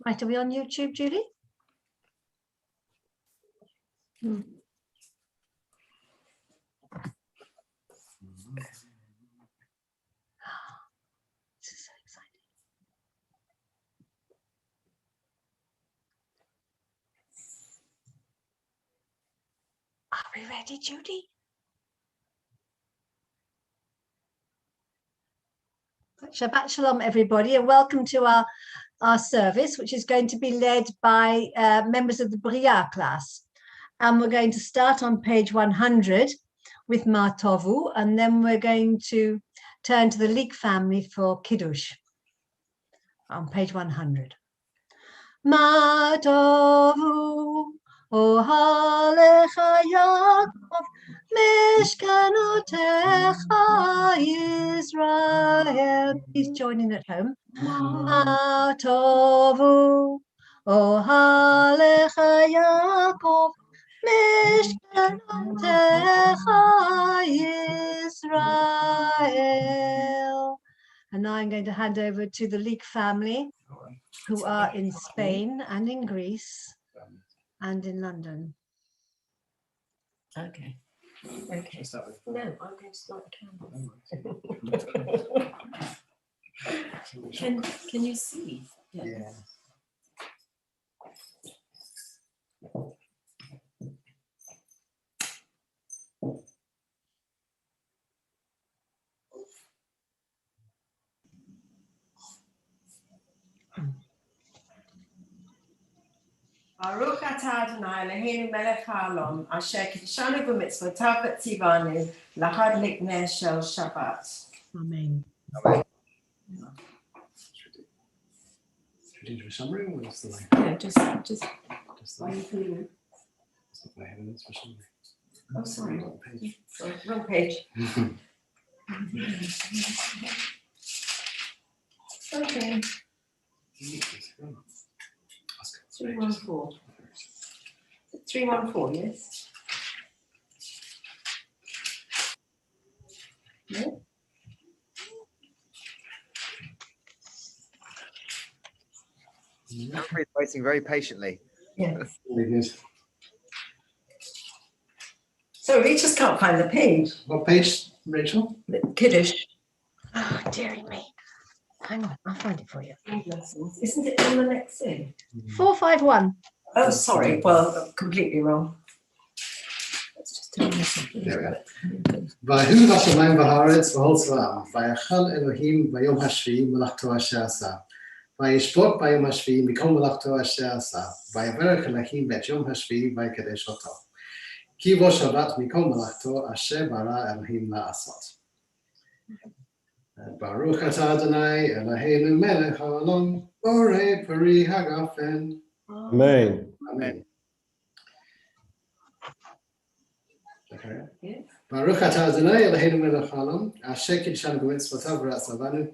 Right, are we on YouTube, Julie? This is so exciting. Are we ready, Judy? Shabbat Shalom, everybody, and welcome to our service, which is going to be led by members of the Briyah class. And we're going to start on page 100 with Ma Tovu, and then we're going to turn to the Leek family for Kiddush on page 100. Ma Tovu, Ohalecha Yaakov, Mishkanotecha Yisrael. Please join in at home. Ma Tovu, Ohalecha Yaakov, Mishkanotecha Yisrael. And now I'm going to hand over to the Leek family, who are in Spain and in Greece and in London. Okay. Okay. No, I'm going to start a candle. Can you see? Yeah. Baruch atah Adonai Eloheinu melech haolam asher kiddushanu b'mitzvotav v'tzivanu lahadlik ner shel Shabbat. Amen. Should we do a summary or what's the line? Yeah, just Just why are you feeling? It's not my evidence for summary. Oh, sorry. Wrong page. Sorry, wrong page. Okay. 314. 314, yes. No? Everybody's waiting very patiently. Yes. Really good. So we just can't find the page. What page, Rachel? The Kiddush. Oh, dearie me. Hang on, I'll find it for you. Isn't it on the next thing? 451. Oh, sorry. Well, completely wrong. Let's just turn this off. There we go. Vahu Hashemayim v'haaretz v'hol tzva'am, vayachal Elohim v'yom hashvi'i melachto asher asa, vayishbot b'yom hashvi'i mikom melachto asher asa, vayavarech Elohim bet yom hashvi'i vayikadesh oto. Ki bo Shabbat mikom melachto asher bara Elohim la'asot. Baruch atah Adonai Eloheinu melech haolam, borei peri hagafen. Amen. Amen. Okay. Yeah. Baruch atah Adonai Eloheinu melech haolam, asher kiddushanu b'mitzvotav v'ratzavanu,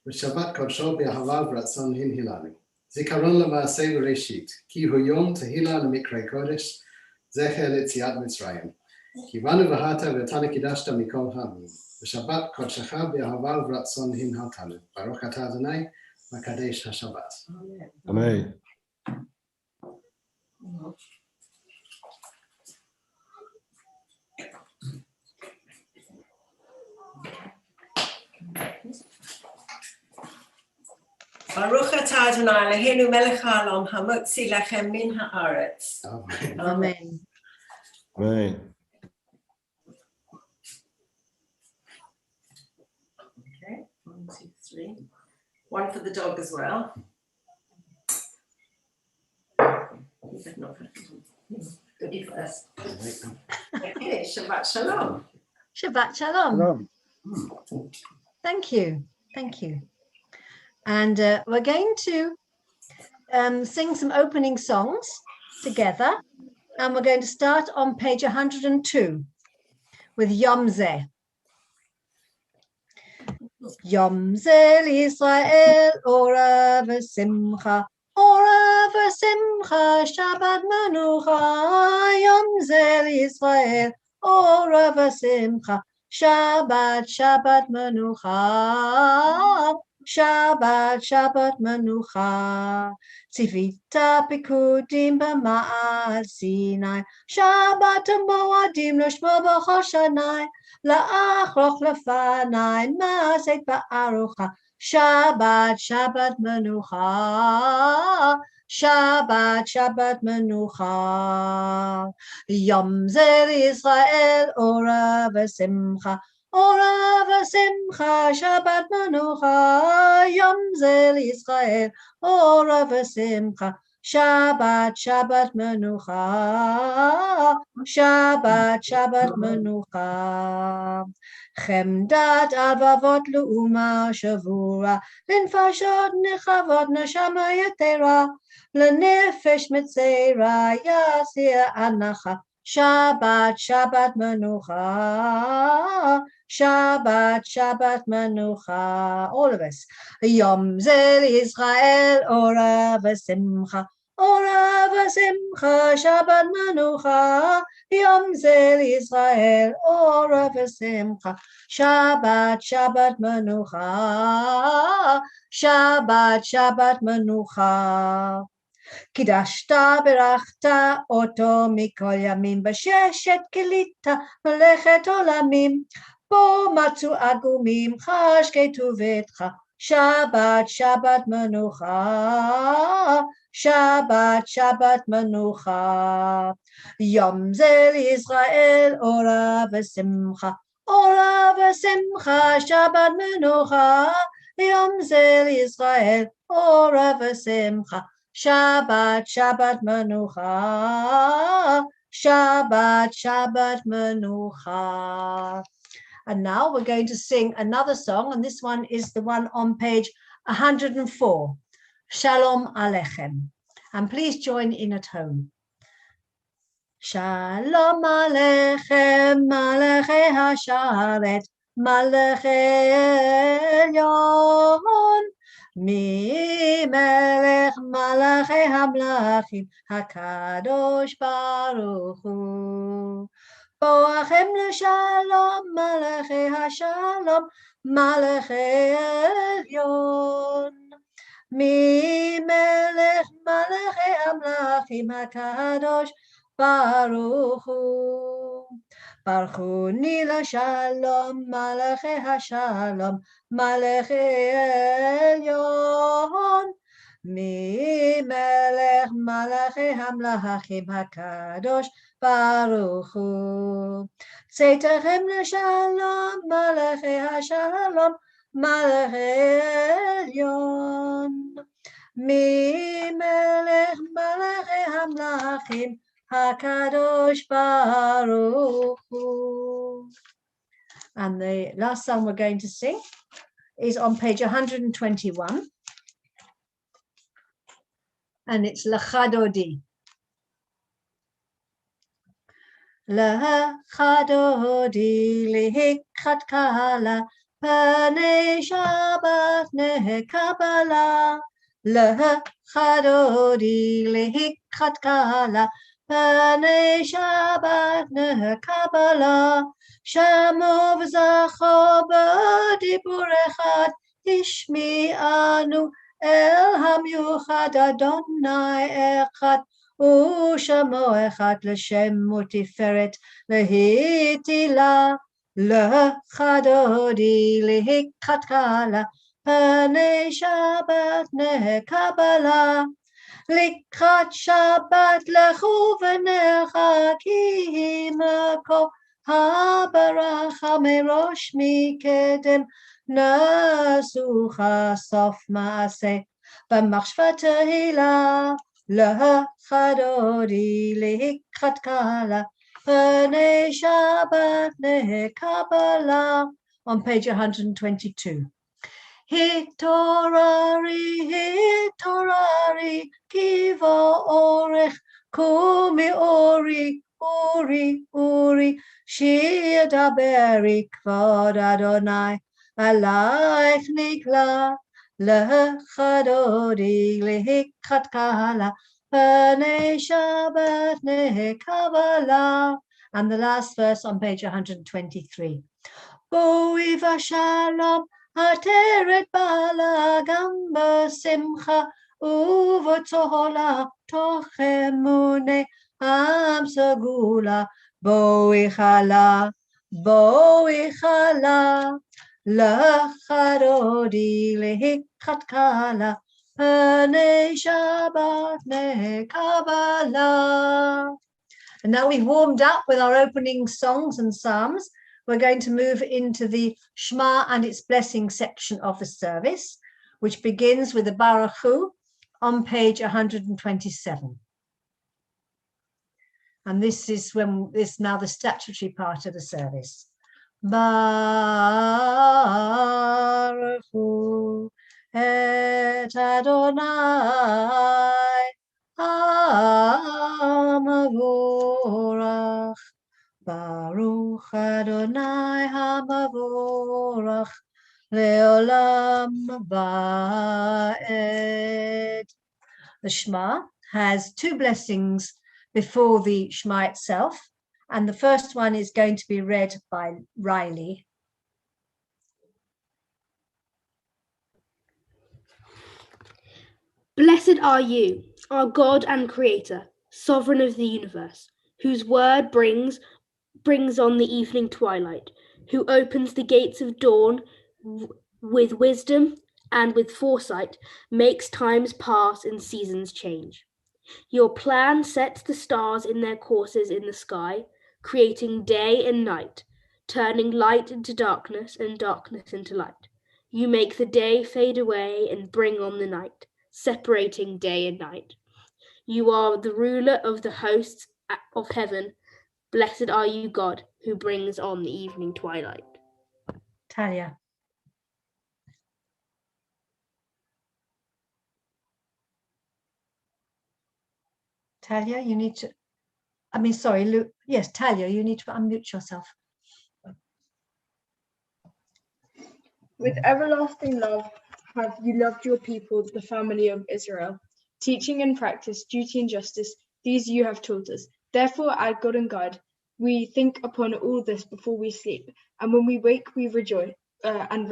v'shabbat kodsho b'ahava v'ratzon hinhilanu. Zikaron lema'aseh v'reshit, ki hu yom tehila lemikrei kodesh, zecher l'tziat Mitzrayim. Ki banu v'hata v'tani kidashta mikol ha'amim. V'shabbat kodshecha b'ahava v'ratzon hinhatanu. Baruch atah Adonai v'kadesh ha'shabbat. Amen. Baruch atah Adonai Eloheinu melech haolam hamotzi lechem min haaretz. Amen. Amen. Amen. Okay, 1, 2, 3. One for the dog as well. You better not put it on. Goodie first. Okay, Shabbat Shalom. Shabbat Shalom. Shalom. Thank you. Thank you. And we're going to sing some opening songs together. And we're going to start on page 102 with Yom Zeh. Yom Zeh Yisrael, Ora v'simcha, Ora v'simcha, Shabbat menucha. Yom Zeh Yisrael, Ora v'simcha, Shabbat, Shabbat menucha. Shabbat, Shabbat Menucha. Tzivita Pikudim B'Ma'al Sinai. Shabbat Moadim L'Shmo B'Choshanai. La'achroch Lefanai. Maset Ba'arucha. Shabbat, Shabbat Menucha. Shabbat, Shabbat Menucha. Yom Zel Israel Ora V'Simcha. Ora v'simcha, Shabbat Menucha, Yom Zel Israel, Ora v'simcha, Shabbat, Shabbat Menucha, Shabbat, Shabbat Menucha. Chemdat alvavot l'uma shavura, l'nfashot nechavot neshama yetera, l'nefesh metzera, yasir anacha, Shabbat, Shabbat Menucha, Shabbat, Shabbat Menucha. All of us. Yom Zel Israel, Ora v'Simcha, Ora v'Simcha, Shabbat Menucha. Yom Zel Israel, Ora v'Simcha, Shabbat, Shabbat Menucha, Shabbat, Shabbat Menucha. קידשת ברכת אותו מכל ימים בששת כלית מלאכת עולמים בו מצאו עגומים חשקי טובתך שבת שבת מנוחה שבת שבת מנוחה יום זה לישראל אורה ושמחה אורה ושמחה שבת מנוחה יום זה לישראל אורה ושמחה Shabbat, Shabbat Menucha, Shabbat, Shabbat Menucha. And now we're going to sing another song, and this one is the one on page 104, Shalom Aleichem. And please join in at home. Shalom Aleichem, Malachei HaSharet, Malachei Elyon. Mi melech malachei hamlachim hakadosh baruch hu boachem leshalom malachei hashalom malachei elyon mi melech malachei hamlachim hakadosh baruch hu Baruchuni l'shalom malachei hashalom malachei elyon mi melech malachei hamlachim hakadosh baruch hu tzeitzechem l'shalom malachei hashalom malachei elyon mi melech malachei hamlachim Hakadosh Baruch Hu. And the last song we're going to sing is on page 121. And it's L'Chadodi. L'Chadodi Lihikrat Kala Panei Shabbat Nehekabala L'Chadodi Lihikrat Kala Panei Shabbat Nehekabala Shamo v'zacho b'dibur echad Tishmi'anu El Hamyuchad Adonai Echad U'shamo Echad L'Shem U'Tiferet L'Hitila L'Chadodi L'Hikrat Kala Panei Shabbat Nehekabala Likrat Shabbat lechu v'necha ki himako habaracha merosh mikedem nasucha sof maaseh b'machshvat tehila l'chadodi likrat kala panei Shabbat nehekabala on page 122. Hitorari, hitorari, kivo orech, kumi ori, uri, uri, shiadaberi, kvod Adonai, alaich nikla, lechadodi, lehikrat kala, panei Shabbat nehekabala. And the last verse on page 123. Boi v'shalom, Ateret bala בשמחה ובתהילה, תוך אמוני עם סגולה. בואי חלה, בואי חלה, לחרודי להיכתקלה, פני שבת נקבלה. And now we've warmed up with our opening songs and psalms. We're going to move into the Shema and its blessing section of the service, which begins with the Baruch Hu on page 127. And this is now the statutory part of the service. Baruch Hu et Adonai HaMavorach. Baruch Adonai HaMavorach Leolam Va'ed. The Shema has two blessings before the Shema itself, and the first one is going to be read by Riley. Blessed are you, our God and Creator, Sovereign of the universe, whose word brings on the evening twilight, who opens the gates of dawn with wisdom and with foresight, makes times pass and seasons change. Your plan sets the stars in their courses in the sky, creating day and night, turning light into darkness and darkness into light. You make the day fade away and bring on the night, separating day and night. You are the ruler of the hosts of heaven. Blessed are you, God, who brings on the evening twilight. Talia. Talia, you need to, Luke. Yes, Talia, you need to unmute yourself. With everlasting love have you loved your people, the family of Israel. Teaching and practice, duty and justice, these you have taught us. Therefore, our God and God, we think upon all this before we sleep, and when we wake, we rejoice and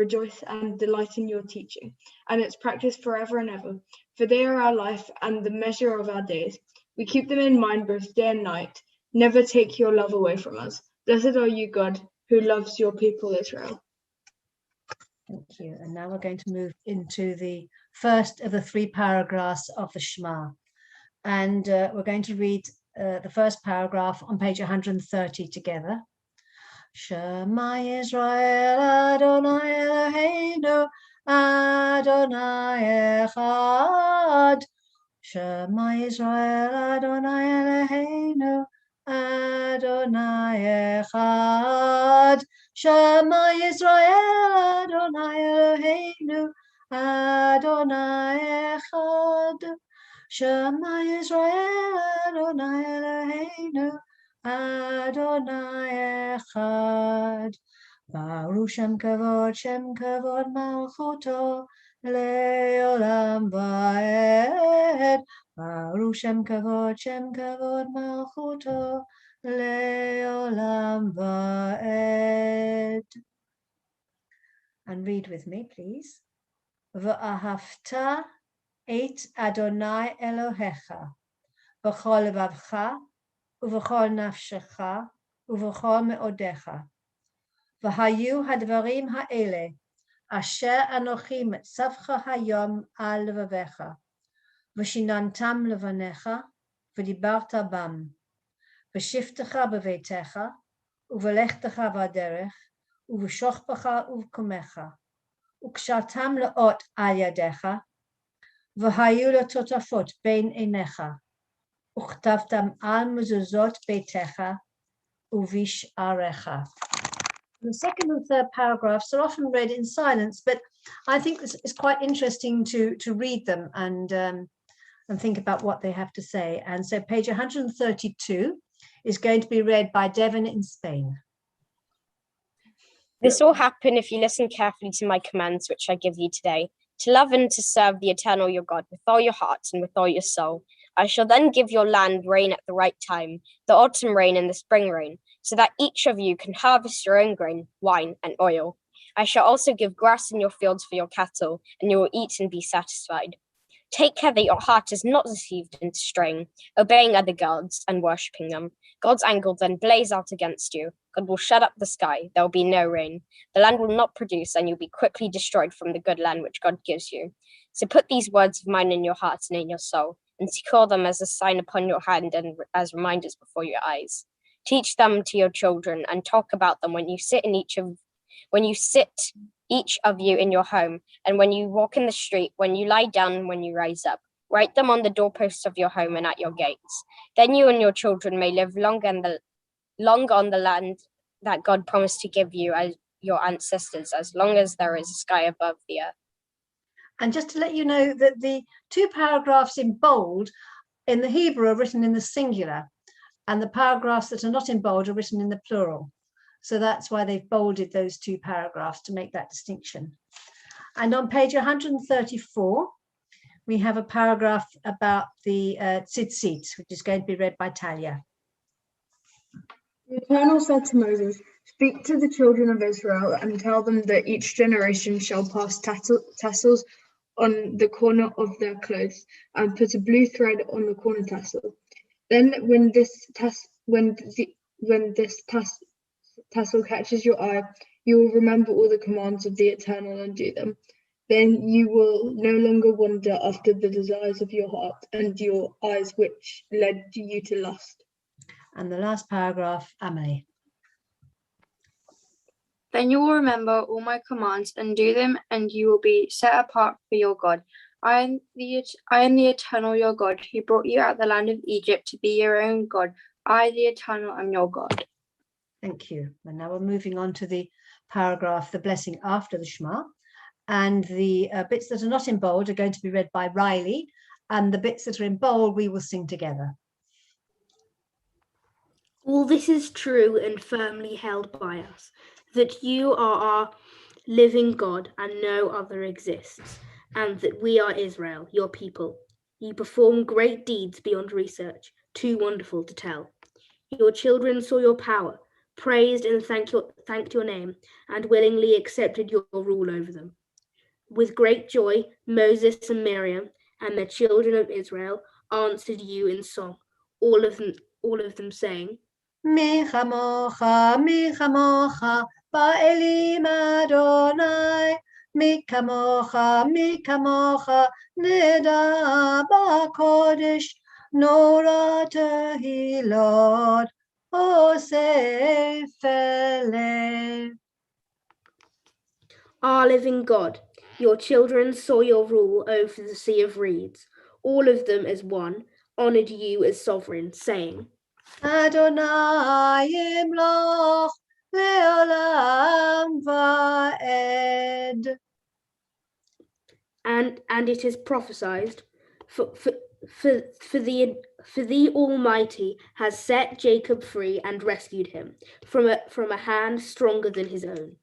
delight in your teaching, and its practice forever and ever. For they are our life and the measure of our days. We keep them in mind both day and night. Never take your love away from us. Blessed are you, God, who loves your people Israel. Thank you. And now we're going to move into the first of the three paragraphs of the Shema. And we're going to read the first paragraph on page 130 together. Shema Yisrael Adonai Eloheinu Adonai Echad. Shema Yisrael Adonai Eloheinu Adonai Echad. Shema Yisrael Adonai Eloheinu Adonai Echad. Shema Yisrael Adonai Eloheinu Adonai Echad. Baruch Shem Kavod Malchuto Leolam Va'ed. Baruch Shem Kavod Malchuto Leolam Va'ed. And read with me, please. V'ahavta et Adonai Elohecha v'chol levavcha uv'chol nafshecha uv'chol me'odecha. V'hayu hadvarim ha'ele asher anochi metzavcha hayom al levavecha v'shinantam levanecha v'dibarta bam v'shiftecha b'veitecha uv'lechtecha v'aderech uv'shochpecha uv'komecha ukshatam le'ot al yadecha v'hayu letotafot bein einecha uchtavtam al mezuzot beitecha uv'isharecha. The second and third paragraphs are often read in silence, but I think it's quite interesting to read them and think about what they have to say. And so page 132 is going to be read by Devon in Spain. This will happen if you listen carefully to my commands, which I give you today, to love and to serve the eternal your God with all your heart and with all your soul. I shall then give your land rain at the right time, the autumn rain and the spring rain, so that each of you can harvest your own grain, wine, and oil. I shall also give grass in your fields for your cattle, and you will eat and be satisfied. Take care that your heart is not deceived into straying, obeying other gods and worshipping them. God's anger will then blaze out against you. God will shut up the sky. There will be no rain. The land will not produce, and you'll be quickly destroyed from the good land which God gives you. So put these words of mine in your heart and in your soul, and secure them as a sign upon your hand and as reminders before your eyes. Teach them to your children and talk about them when you sit each of you in your home, and when you walk in the street, when you lie down, and when you rise up. Write them on the doorposts of your home and at your gates. Then you and your children may live long on the land that God promised to give you as your ancestors, as long as there is a sky above the earth. And just to let you know that the two paragraphs in bold in the Hebrew are written in the singular, and the paragraphs that are not in bold are written in the plural. So that's why they've bolded those two paragraphs, to make that distinction. And on page 134, we have a paragraph about the tzitzit, which is going to be read by Talia. The Eternal said to Moses, "Speak to the children of Israel and tell them that each generation shall pass tassels on the corner of their clothes and put a blue thread on the corner tassel. Then when this tassel catches your eye, you will remember all the commands of the Eternal and do them. Then you will no longer wander after the desires of your heart and your eyes, which led you to lust." And the last paragraph, Amelie. Then you will remember all my commands and do them, and you will be set apart for your God. I am the Eternal your God, who brought you out of the land of Egypt to be your own God. I, the Eternal, am your God. Thank you. And now we're moving on to the paragraph, the blessing after the Shema. And the bits that are not in bold are going to be read by Riley, and the bits that are in bold we will sing together. All this is true and firmly held by us, that you are our living God and no other exists, and that we are Israel, your people. You perform great deeds beyond research, too wonderful to tell. Your children saw your power, praised and thanked your name, and willingly accepted your rule over them. With great joy, Moses and Miriam and the children of Israel answered you in song, all of them saying, Mi chamocha, ba'elim Adonai. Mi kamocha, neda ba'kodesh. Nora tehilot, oseh felev. Our living God, your children saw your rule over the sea of reeds. All of them as one honored you as sovereign, saying, Adonai yimloch leolam va'ed. And it is prophesied, for the Almighty has set Jacob free and rescued him from a hand stronger than his own.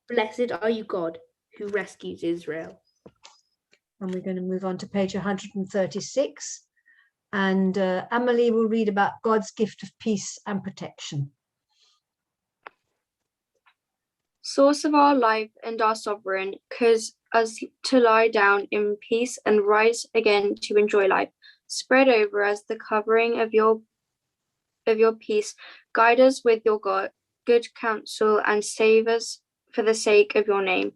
Blessed are you, God, who rescues Israel. And we're going to move on to page 136. And Amelie will read about God's gift of peace and protection. Source of our life and our sovereign, cause us to lie down in peace and rise again to enjoy life. Spread over us the covering of your peace. Guide us with your good counsel and save us for the sake of your name.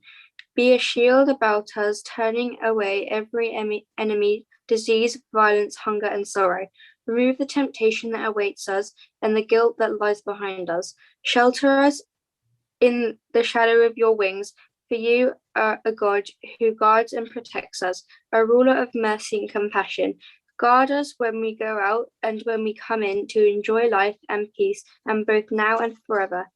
Be a shield about us, turning away every enemy, disease, violence, hunger, and sorrow. Remove the temptation that awaits us and the guilt that lies behind us. Shelter us in the shadow of your wings, for you are a God who guards and protects us, a ruler of mercy and compassion. Guard us when we go out and when we come in to enjoy life and peace, and both now and forever.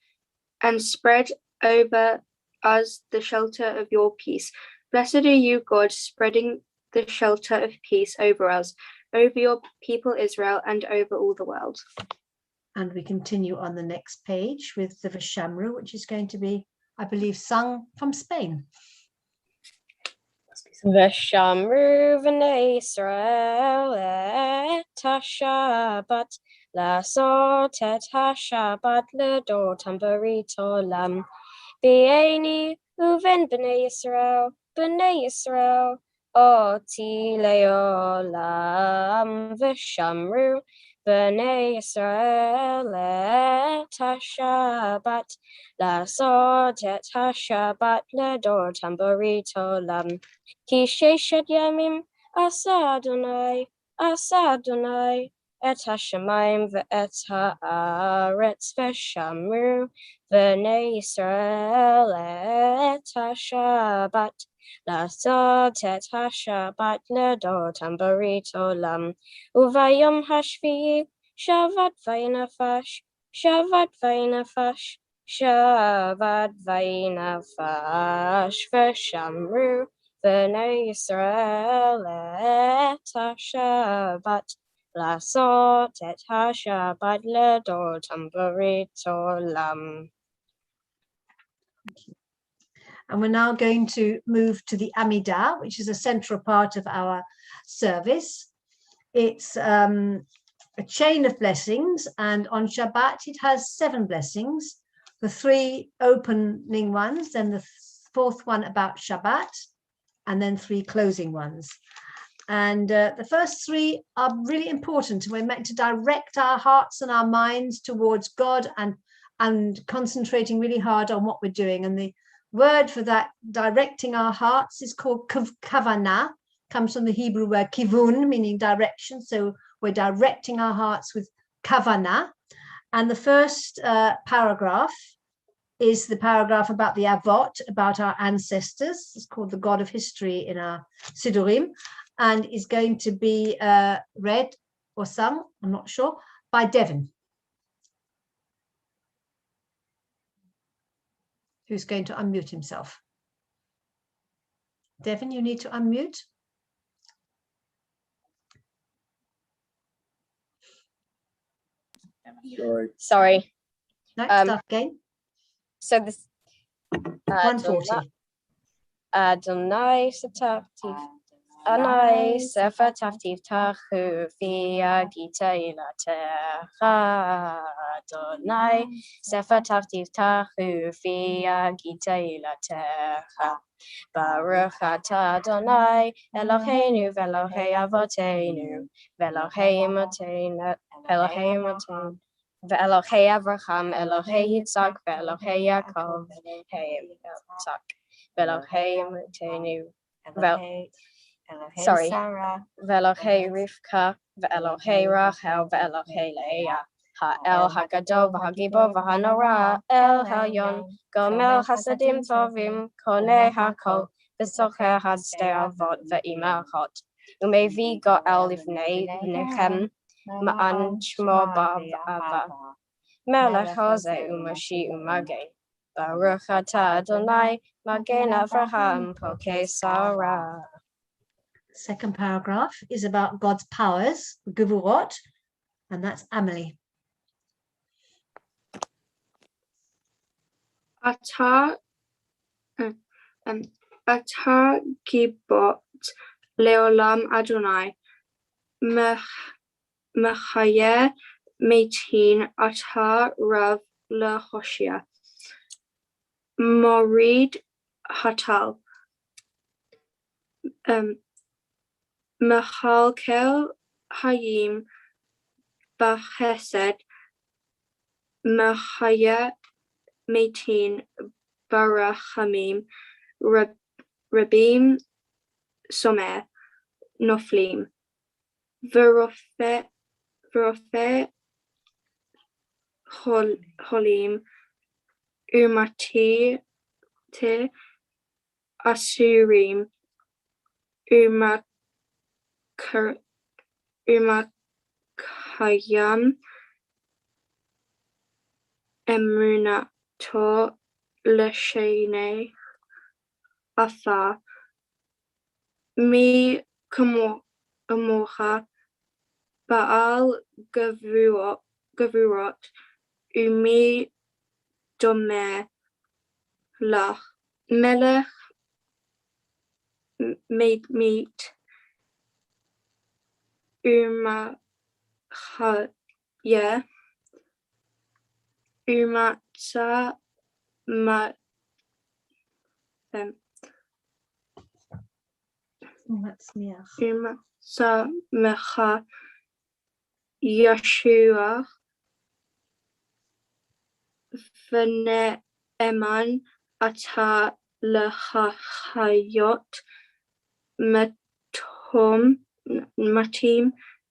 And spread over us the shelter of your peace. Blessed are you, God, spreading the shelter of peace over us, over your people Israel, and over all the world. And we continue on the next page with the Vishamru, which is going to be, I believe, sung from Spain. Vishamru v'nei Yisrael et ha-Shabbat, la'asot et ha-Shabbat l'dor tambarit olam. B'eini uven b'nei Yisrael, oti leolam v'shamru b'nei Yisrael et ha-Shabbat, לעשות את השבת לדורתם ברית עולם. כי ששת ימים עשה אדוני את השמיים ואת הארץ, ושמרו בני ישראל את השבת, לעשות את השבת לדורתם ברית עולם. וביום השביעי שבת וינפש, ושמרו בני ישראל את השבת, לעשות את השבת לדורתם ברית עולם. And we're now going to move to the Amidah, which is a central part of our service. It's a chain of blessings, and on Shabbat it has 7 blessings, the 3 opening ones, then the 4th one about Shabbat, and then 3 closing ones. And the first 3 are really important. We're meant to direct our hearts and our minds towards God and concentrating really hard on what we're doing. And the word for that, directing our hearts, is called kavanah, comes from the Hebrew word kivun, meaning direction. So we're directing our hearts with kavanah. And the first paragraph is the paragraph about the Avot, about our ancestors. It's called the God of History in our Sidurim, and is going to be read or sung, I'm not sure, by Devin, who's going to unmute himself. Devin, you need to unmute. Sorry. No, start again. So this 140. Adonai Sefer Taftiv Tachu Via Gita Ilatecha. Adonai Sefer Taftiv Tachu Via Gita Ilatecha. Baruch atah Adonai Eloheinu ve'Elohei Avoteinu ve'Elohei Imotenu ve'Elohei Avraham Elohei Yitzhak ve'Elohei Yaakov ve'Elohei Yitzhak ve'Elohei Imotenu ve'Elohei Rivka ve'Elohei Rachel ve'Elohei Leah Ha'el Hagadol v'Hagibor v'Hanora El Elyon Gomel Hasadim Tovim Konei HaKol v'Socher Had Shtei Avot ve'Ima Achot Umevi Go'el Livnei Bnechem Ma'an Shmo Ba'ava Melech Hozeh Umashi Umageh Baruch atah Adonai Magen Avraham Pokei Sarah. Second paragraph is about God's powers, Gevurot, and that's Amelie. Atah gibot leolam Adonai mechayeh meitin atah rav lehoshia morid hatal mechalkel hayim b'chesed mechayeh meitin barachamim rabim somer noflim v'rofeh cholim umati te asurim umakayam emunato l'shenei atha mi kamocha Baal gavurot umi domer lach melech meet umachaya umatza Umasamecha Yeshua v'ne'eman ata l'chayot matim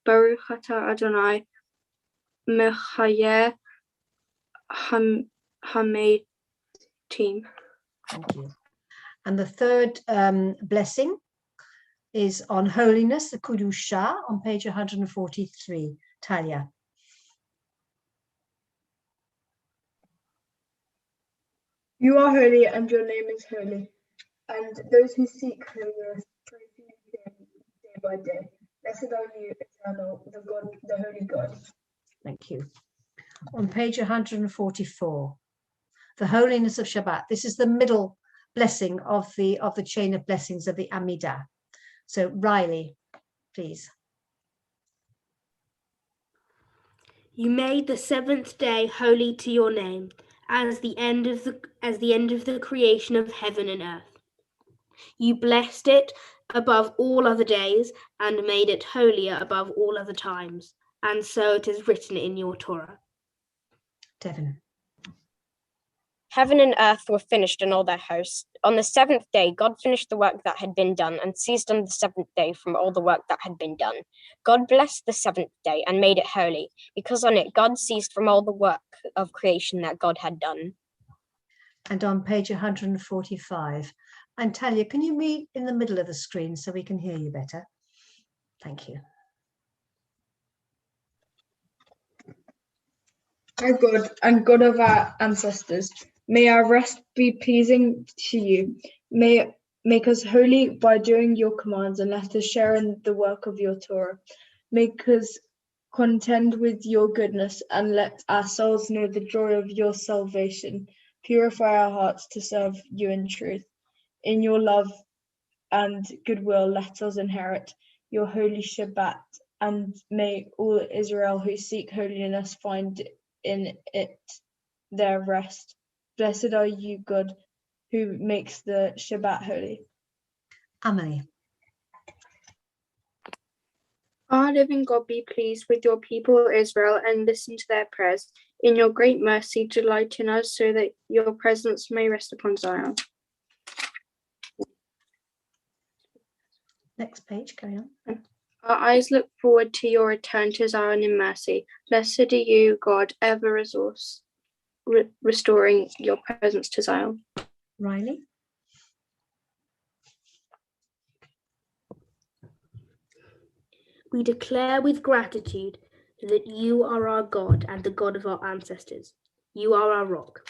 Baruch atah Adonai mechayeh hametim. Thank you. And the third blessing is on holiness, the Kudusha, on page 143. Talia. You are holy, and your name is holy, and those who seek holiness praise you day by day. Blessed are you, eternal, the holy God. Thank you. On page 144, the holiness of Shabbat. This is the middle blessing of the chain of blessings of the Amidah. So Riley, please. You made the seventh day holy to your name, as the end of the creation of heaven and earth. You blessed it above all other days and made it holier above all other times. And so it is written in your Torah. Devin. Heaven and earth were finished in all their hosts. On the seventh day, God finished the work that had been done and ceased on the seventh day from all the work that had been done. God blessed the seventh day and made it holy, because on it God ceased from all the work of creation that God had done. And on page 145. And Talia, can you read in the middle of the screen so we can hear you better? Thank you. Our God and God of our ancestors, may our rest be pleasing to you. May make us holy by doing your commands, and let us share in the work of your Torah. Make us contend with your goodness, and let our souls know the joy of your salvation. Purify our hearts to serve you in truth. In your love and goodwill, let us inherit your holy Shabbat, and may all Israel who seek holiness find in it their rest. Blessed are you, God, who makes the Shabbat holy. Amelie. Our living God, be pleased with your people Israel and listen to their prayers. In your great mercy, delight in us so that your presence may rest upon Zion. Next page, carry on. Our eyes look forward to your return to Zion in mercy. Blessed are you, God, ever restoring your presence to Zion. Riley. We declare with gratitude that you are our God and the God of our ancestors. You are our rock,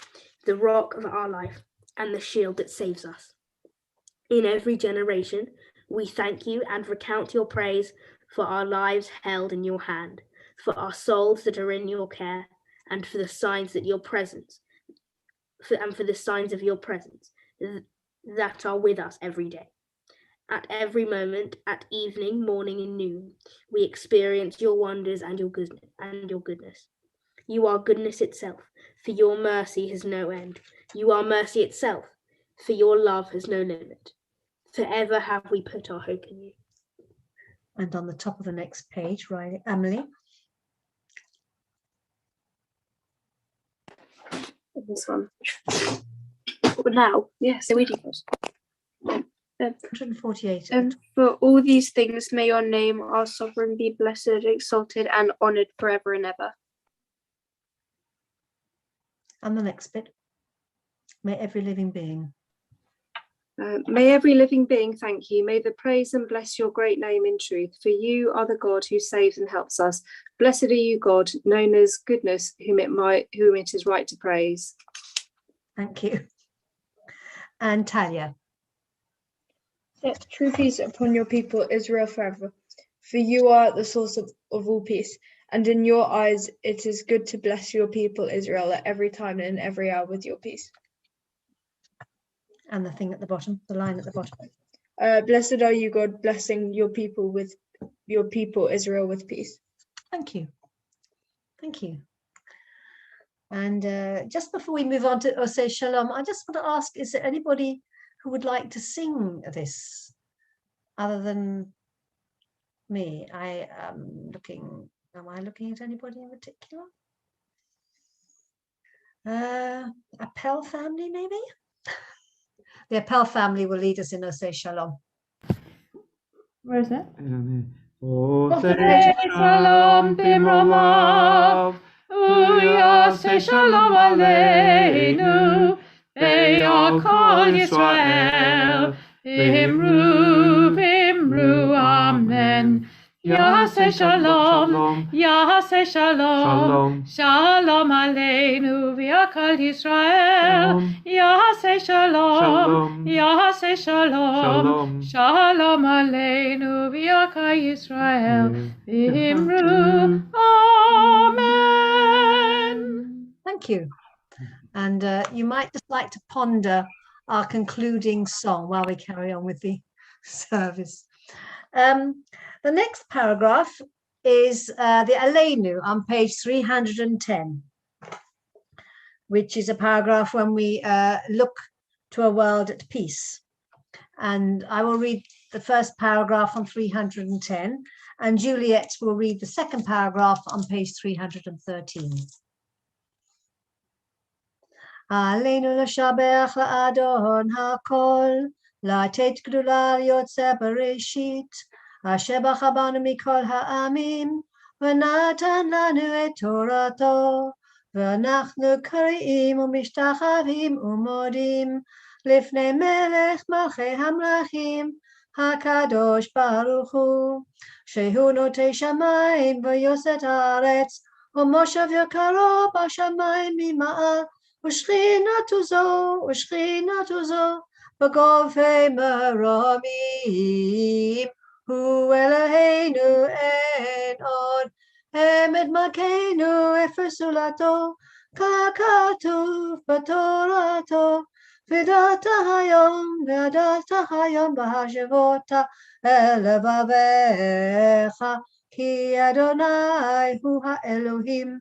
the rock of our life, and the shield that saves us. In every generation, we thank you and recount your praise for our lives held in your hand, for our souls that are in your care, and for the signs that your presence, for the signs of your presence that are with us every day. At every moment, at evening, morning, and noon, we experience your wonders and your goodness. You are goodness itself, for your mercy has no end. You are mercy itself, for your love has no limit. Forever have we put our hope in you. And on the top of the next page, Riley, Emily. This one. Now, yes, the reading goes. 148. For all these things, may your name, our sovereign, be blessed, exalted, and honoured forever and ever. And the next bit. May every living being. May every living being thank you. May they praise and bless your great name in truth. For you are the God who saves and helps us. Blessed are you, God, known as goodness, whom it is right to praise. Thank you. And Talia. Set true peace upon your people Israel forever. For you are the source of all peace. And in your eyes it is good to bless your people Israel at every time and in every hour with your peace. And the thing at the bottom, the line at the bottom. Blessed are you, God, blessing your people Israel with peace. Thank you. Thank you. And just before we move on to say Shalom, I just want to ask, is there anybody who would like to sing this other than me? I am looking at anybody in particular? Appel family, maybe? The Appel family will lead us in Oseh Shalom. Where is that? Oseh Shalom bimromav, Uyaseh Shalom aleinu, Be'al Kol Yisrael, V'imru, Amen. Yaseh Shalom, Yaseh Shalom, Shalom aleinu, V'al Kol Yisrael, Yaseh Shalom, Yaseh Shalom, Shalom aleinu, V'al Kol Yisrael, V'imru, Amen. Thank you. And you might just like to ponder our concluding song while we carry on with the service. The next paragraph is the Aleinu on page 310, which is a paragraph when we look to a world at peace. And I will read the first paragraph on 310, and Juliet will read the second paragraph on page 313. Aleinu l'shabech la'adon ha'kol, לתת גדולה ליוצא בראשית, אשר בחר בנו מכל העמים, ונתן לנו את תורתו, ואנחנו קוראים ומשתחווים ומודים לפני מלך מלכי המלכים, הקדוש ברוך הוא, שהוא נוטה שמיים ויוסד הארץ, ומושב יקרו בשמיים ממעל, ושכינתו זו, בגובה מרומים, הוא אלוהינו אין עוד, עמד מלכנו אפס זולתו, ככתוב בתורתו, וידעת היום בהשבות אל לבביך, כי אדוני הוא האלוהים,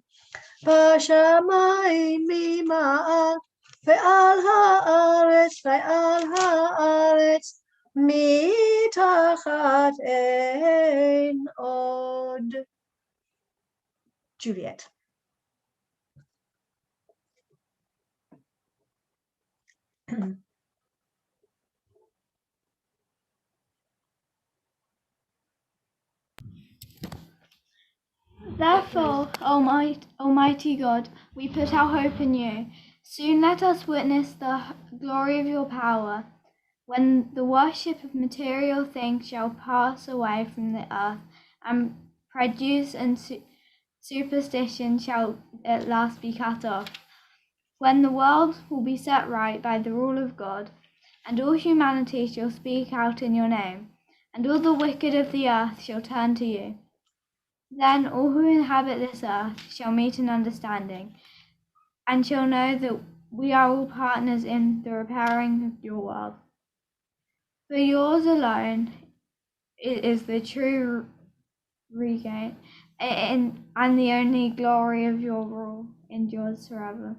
בשמיים ממעל, ועל הארץ מתחת אין עוד. Juliet. Therefore, Almighty God, we put our hope in you. Soon let us witness the glory of your power, when the worship of material things shall pass away from the earth, and prejudice and superstition shall at last be cut off, when the world will be set right by the rule of God, and all humanity shall speak out in your name, and all the wicked of the earth shall turn to you. Then all who inhabit this earth shall meet in understanding, and shall know that we are all partners in the repairing of your world. For yours alone is the true regain, and the only glory of your rule endures forever.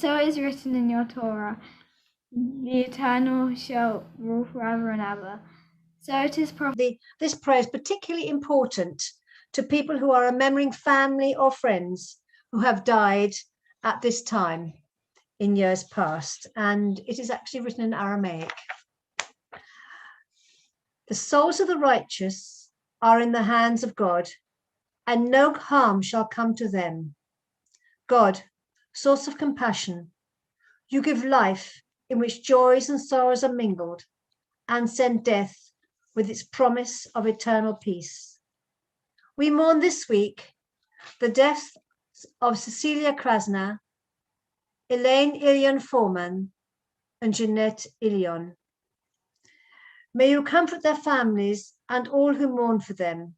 So it is written in your Torah, the Eternal shall rule forever and ever. So it is This prayer is particularly important to people who are remembering family or friends who have died at this time in years past, and it is actually written in Aramaic. The souls of the righteous are in the hands of God, and no harm shall come to them. God, source of compassion, you give life in which joys and sorrows are mingled, and send death with its promise of eternal peace. We mourn this week the deaths of Cecilia Krasner, Elaine Ilion Foreman, and Jeanette Ilion. May you comfort their families and all who mourn for them.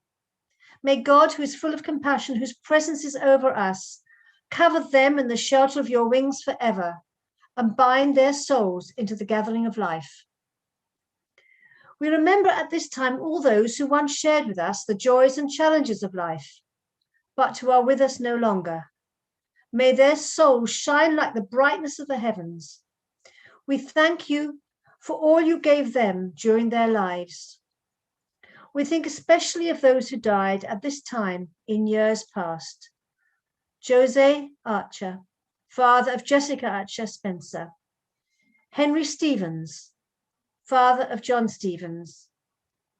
May God, who is full of compassion, whose presence is over us, cover them in the shelter of your wings forever, and bind their souls into the gathering of life. We remember at this time all those who once shared with us the joys and challenges of life, but who are with us no longer. May their souls shine like the brightness of the heavens. We thank you for all you gave them during their lives. We think especially of those who died at this time in years past. Jose Archer, father of Jessica Archer Spencer. Henry Stevens, father of John Stevens.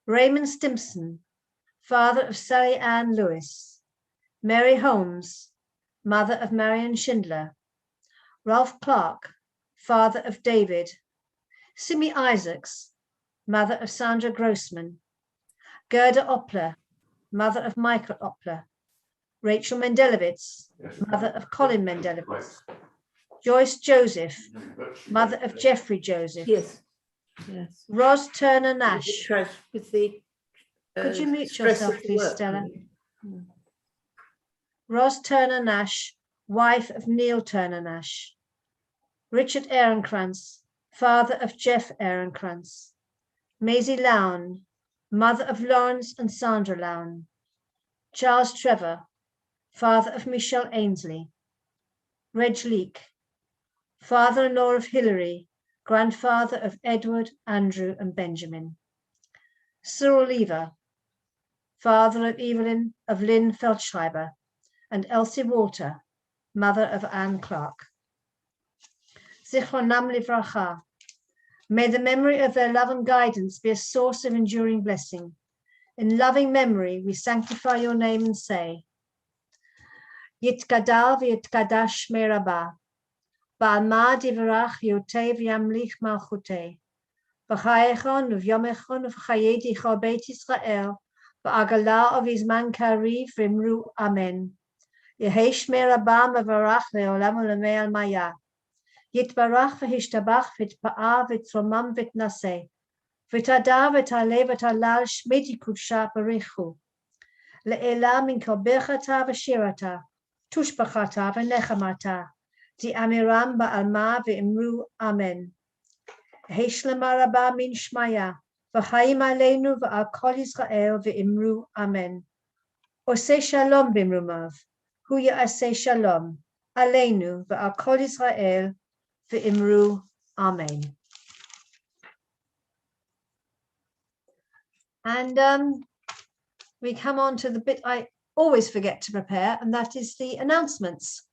Raymond Stimson, father of Sally Ann Lewis. Mary Holmes, mother of Marion Schindler. Ralph Clark, father of David. Simi Isaacs, mother of Sandra Grossman. Gerda Oppler, mother of Michael Oppler. Rachel Mendelowitz, mother of Colin Mendelowitz. Joyce Joseph, mother of Jeffrey Joseph. Yes. Ros Turner Nash. With the, could you mute stress yourself, of the please, work. Stella? Ros Turner Nash, wife of Neil Turner Nash. Richard Ehrenkrantz, father of Jeff Ehrenkrantz. Maisie Lown, mother of Lawrence and Sandra Lown. Charles Trevor, father of Michelle Ainsley. Reg Leake, father-in-law of Hilary, grandfather of Edward, Andrew, and Benjamin. Cyril Lever, father of Evelyn of Lynn Feldschreiber, and Elsie Walter, mother of Anne Clark. Zichronam livracha. May the memory of their love and guidance be a source of enduring blessing. In loving memory, we sanctify your name and say, Yitkadal v'yitkadash shmei Rabbah, ba'alma divrach yotev yamlich malchutei, v'chayechon uv'yomechon uv'chayei dichol Beit Yisrael, v'agala uv'izman kariv v'imru amen. Yehei shmei Rabbah mevarach le'olam u'lemei almaya. Yitbarach v'hishtabach v'tpa'a v'tzomam v'tnaseh. V'tada v'tale v'talal shmei kudsha barichu. Le'ela min kol berchata v'shirata. Tushbachata v'nechamata. Di amiram ba'alma v'imru amen. Heishlema rabba min shmaya. V'chaim aleinu v'al kol Yisrael v'imru amen. Oseh shalom b'imrumav. Hu ya'aseh shalom. Aleinu v'al kol Yisrael v'imru amen. And we come on to the bit I always forget to prepare, and that is the announcements.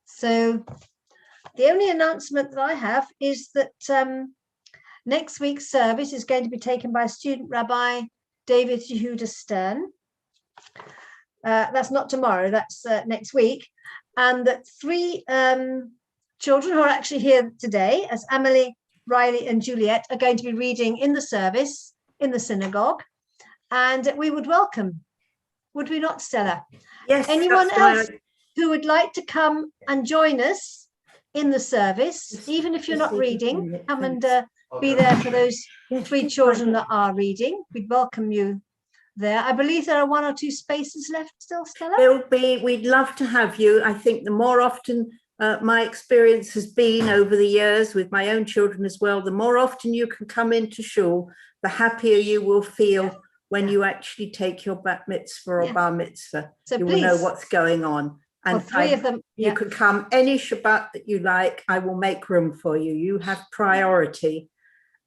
So the only announcement that I have is that next week's service is going to be taken by student Rabbi David Yehuda Stern. That's not tomorrow, that's next week. And that 3 children who are actually here today, as Amelie, Riley and Juliet, are going to be reading in the service in the synagogue. And we would welcome, would we not, Stella? Yes. Anyone else who would like to come and join us in the service, even if you're not reading, come and be there for those 3 children that are reading. We'd welcome you there. I believe there are 1 or 2 spaces left still, Stella? There will be. We'd love to have you. I think the more often my experience has been over the years with my own children as well, the more often you can come into shul, the happier you will feel when you actually take your bat mitzvah or bar mitzvah. So you will know what's going on. And 3 of them, you can come any Shabbat that you like. I will make room for you. You have priority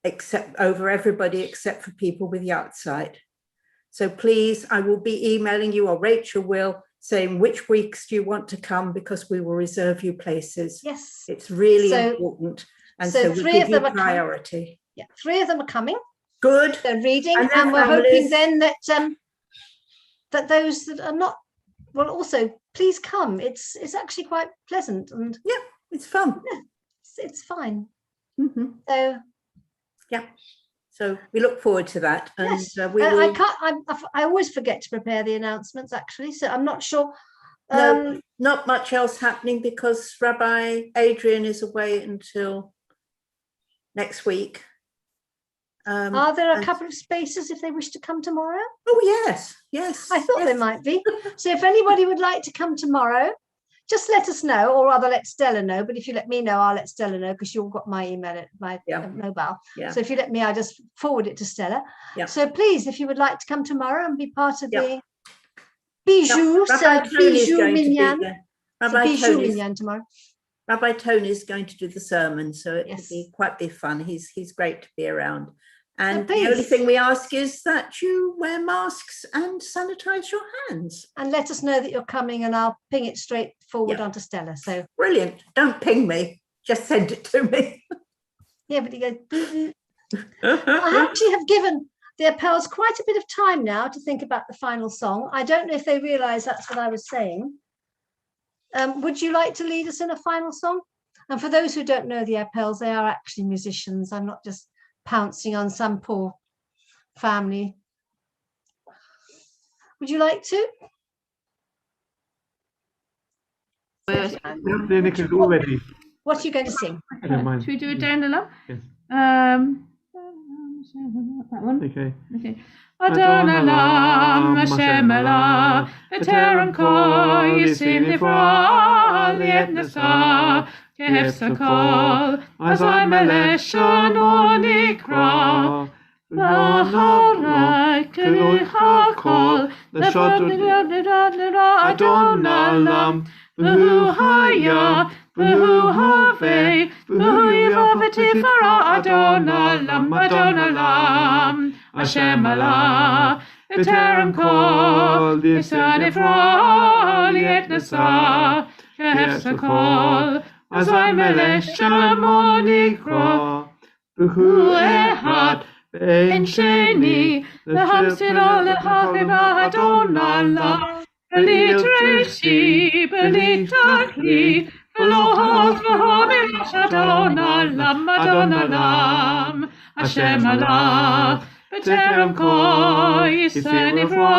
except over everybody except for people with yahrzeit. So please, I will be emailing you, or Rachel will, saying which weeks do you want to come, because we will reserve you places. Yes. It's really important. And so we 3 give of them you are priority. Yeah, 3 of them are coming. Good. They're reading, And and we're families. hoping then that that those that are not, well, also please come. It's actually quite pleasant, and it's fun. Yeah, it's fine. Mm-hmm. So so we look forward to that. And yes, we will... I always forget to prepare the announcements, actually, so I'm not sure. No, not much else happening because Rabbi Adrian is away until next week. Are there a couple of spaces if they wish to come tomorrow? Oh, yes. I thought there might be. So if anybody would like to come tomorrow, just let us know, or rather let Stella know. But if you let me know, I'll let Stella know, because you've got my email, my mobile. Yeah. So if you let me, I'll just forward it to Stella. Yeah. So please, if you would like to come tomorrow and be part of the Bijou, Rabbi Tony's Bijou going to be Minyan. there. It's a Rabbi Bijou Tony's. Minyan tomorrow. Rabbi Tony is going to do the sermon, so it will Yes. be quite fun. He's great to be around. And please. the only thing we ask is that you wear masks and sanitize your hands. And let us know that you're coming, and I'll ping it straight forward Yeah. onto Stella. So Brilliant. Don't ping me, just send it to me. yeah, but you go. I actually have given the appels quite a bit of time now to think about the final song. I don't know if they realize that's what I was saying. Would you like to lead us in a final song? And for those who don't know the appels, they are actually musicians. I'm not just pouncing on some poor family. Would you like to? Yes. What are you going to sing? Should we do it down the line? Yes. That one? Okay. Okay. Adon Olam, Hashem Elah, B'terem kol Yisin Nifra, Liet Nasa, Kehef Sakol, Azai Melech Shano Nikra, Laharai Kelicha Kol, Adon Olam, V'hu Haya, V'hu Havei, V'hu Yiva V'tifara, Adon Olam, Adon Olam, Hashem Elah, B'terem kol, Yisan Nifra, Liet Nasa, Kehef Sakol, Azai Melech Shamo Nikra, V'hu Ehad, Ein Sheni, L'hamsila L'havira Adon Olam, B'li Treshi, B'li Takli, V'lo Hod V'hamirash Adon Olam, Adon Olam, Hashem Elah, B'terem kol, Yisan Nifra,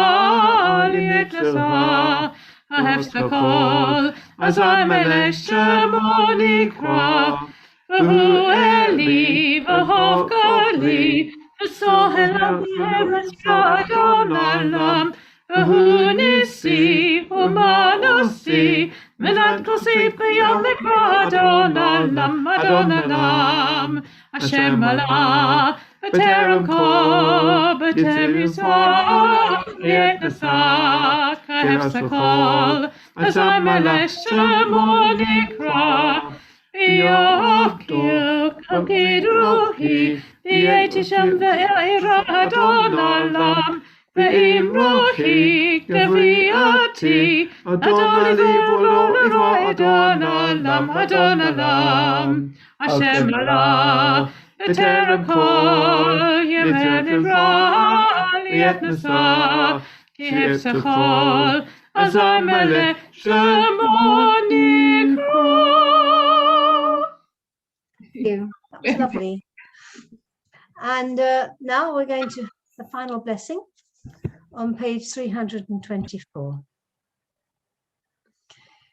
Liet Nasa, Kehef Sakol, Azai Melech Shemo Nikra, V'hu Eli, V'hov Gadli, V'sohel V'hemesra Adon Olam, V'hu Nisi, V'manosi, Menat Kosi B'yom Nikra Adon Olam, Adon Olam, Hashem Elah, B'terem kol, B'terem Yisrael, Liet Nasa, Kehef Sakol, Azai Melech Shemo Nikra, V'yokyu Kakidruhi, V'yetishem V'eira Adon Olam, V'imrohi Gavriati, Adon Livo Adon Olam, Adon Olam, Hashem Elah, B'terem kol, Yemen Nifra, Liet Nasa, Kehef Sakol, Azai Melech Shemo Nikra. Thank you. That was lovely. And now we're going to the final blessing on page 324.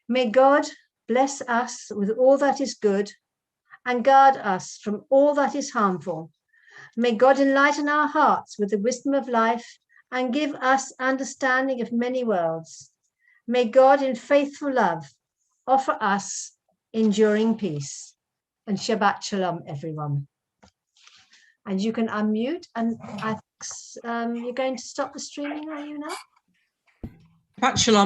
May God bless us with all that is good and guard us from all that is harmful. May God enlighten our hearts with the wisdom of life and give us understanding of many worlds. May God in faithful love offer us enduring peace. And Shabbat Shalom, everyone. And you can unmute, and you're going to stop the streaming, are you now? Shabbat Shalom.